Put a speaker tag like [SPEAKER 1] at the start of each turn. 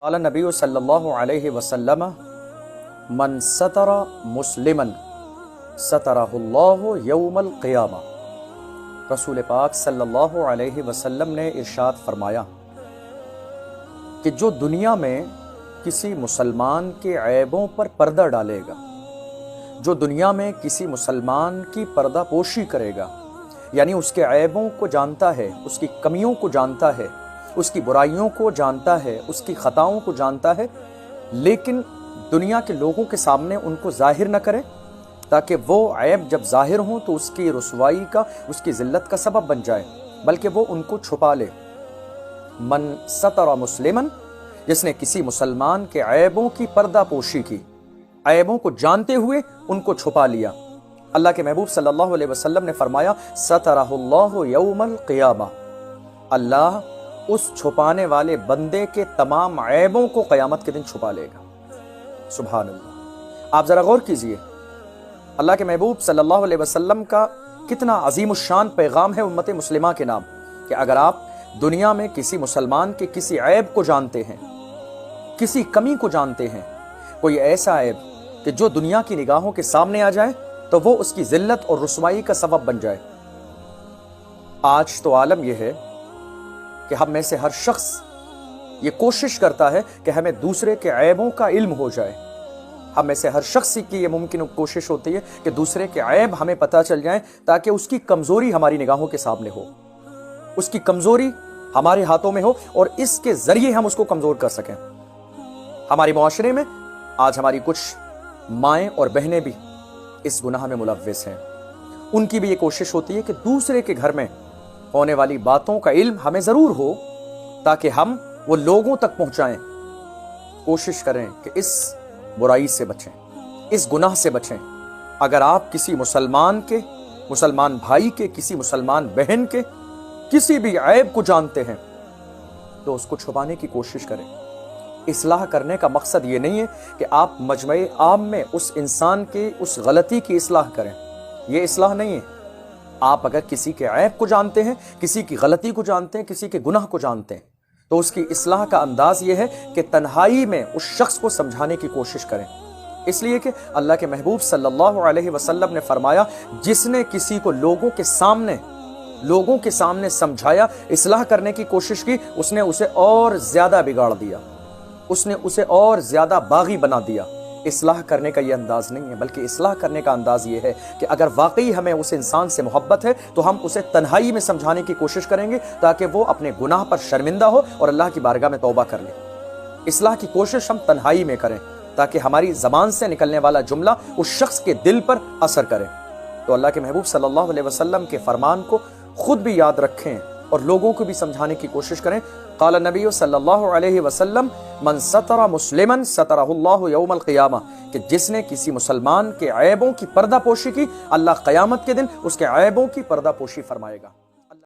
[SPEAKER 1] قال نبی صلی اللہ علیہ وسلم من ستر مسلمن سترہ اللہ یوم القیامہ۔ رسول پاک صلی اللہ علیہ وسلم نے ارشاد فرمایا کہ جو دنیا میں کسی مسلمان کے عیبوں پر پردہ ڈالے گا، جو دنیا میں کسی مسلمان کی پردہ پوشی کرے گا، یعنی اس کے عیبوں کو جانتا ہے، اس کی کمیوں کو جانتا ہے، اس کی برائیوں کو جانتا ہے، اس کی خطاؤں کو جانتا ہے، لیکن دنیا کے لوگوں کے سامنے ان کو ظاہر نہ کرے تاکہ وہ عیب جب ظاہر ہوں تو اس کی رسوائی کا، اس کی ذلت کا سبب بن جائے، بلکہ وہ ان کو چھپا لے۔ من ستر مسلمن، جس نے کسی مسلمان کے عیبوں کی پردہ پوشی کی، عیبوں کو جانتے ہوئے ان کو چھپا لیا۔ اللہ کے محبوب صلی اللہ علیہ وسلم نے فرمایا سترہ اللہ یوم القیامہ، اللہ اس چھپانے والے بندے کے تمام عیبوں کو قیامت کے دن چھپا لے گا۔ سبحان اللہ۔ آپ ذرا غور کیجئے، اللہ کے محبوب صلی اللہ علیہ وسلم کا کتنا عظیم الشان پیغام ہے امت مسلمہ کے نام، کہ اگر آپ دنیا میں کسی مسلمان کے کسی عیب کو جانتے ہیں، کسی کمی کو جانتے ہیں، کوئی ایسا عیب کہ جو دنیا کی نگاہوں کے سامنے آ جائے تو وہ اس کی ذلت اور رسوائی کا سبب بن جائے۔ آج تو عالم یہ ہے کہ ہم میں سے ہر شخص یہ کوشش کرتا ہے کہ ہمیں دوسرے کے عیبوں کا علم ہو جائے۔ ہم میں سے ہر شخص کی یہ ممکن کوشش ہوتی ہے کہ دوسرے کے عیب ہمیں پتہ چل جائیں تاکہ اس کی کمزوری ہماری نگاہوں کے سامنے ہو، اس کی کمزوری ہمارے ہاتھوں میں ہو اور اس کے ذریعے ہم اس کو کمزور کر سکیں۔ ہمارے معاشرے میں آج ہماری کچھ مائیں اور بہنیں بھی اس گناہ میں ملوث ہیں۔ ان کی بھی یہ کوشش ہوتی ہے کہ دوسرے کے گھر میں ہونے والی باتوں کا علم ہمیں ضرور ہو تاکہ ہم وہ لوگوں تک پہنچائیں۔ کوشش کریں کہ اس برائی سے بچیں، اس گناہ سے بچیں۔ اگر آپ کسی مسلمان بھائی کے، کسی مسلمان بہن کے کسی بھی عیب کو جانتے ہیں تو اس کو چھپانے کی کوشش کریں۔ اصلاح کرنے کا مقصد یہ نہیں ہے کہ آپ مجمع عام میں اس انسان کی اس غلطی کی اصلاح کریں، یہ اصلاح نہیں ہے۔ آپ اگر کسی کے عیب کو جانتے ہیں، کسی کی غلطی کو جانتے ہیں، کسی کے گناہ کو جانتے ہیں تو اس کی اصلاح کا انداز یہ ہے کہ تنہائی میں اس شخص کو سمجھانے کی کوشش کریں، اس لیے کہ اللہ کے محبوب صلی اللہ علیہ وسلم نے فرمایا جس نے کسی کو لوگوں کے سامنے سمجھایا، اصلاح کرنے کی کوشش کی، اس نے اسے اور زیادہ بگاڑ دیا، اس نے اسے اور زیادہ باغی بنا دیا۔ اصلاح کرنے کا یہ انداز نہیں ہے، بلکہ اصلاح کرنے کا انداز یہ ہے کہ اگر واقعی ہمیں اس انسان سے محبت ہے تو ہم اسے تنہائی میں سمجھانے کی کوشش کریں گے تاکہ وہ اپنے گناہ پر شرمندہ ہو اور اللہ کی بارگاہ میں توبہ کر لے۔ اصلاح کی کوشش ہم تنہائی میں کریں تاکہ ہماری زبان سے نکلنے والا جملہ اس شخص کے دل پر اثر کرے۔ تو اللہ کے محبوب صلی اللہ علیہ وسلم کے فرمان کو خود بھی یاد رکھیں اور لوگوں کو بھی سمجھانے کی کوشش کریں۔ قال نبی صلی اللہ علیہ وسلم من ستر مسلمن سترہ اللہ یوم القیامہ، کہ جس نے کسی مسلمان کے عیبوں کی پردہ پوشی کی، اللہ قیامت کے دن اس کے عیبوں کی پردہ پوشی فرمائے گا۔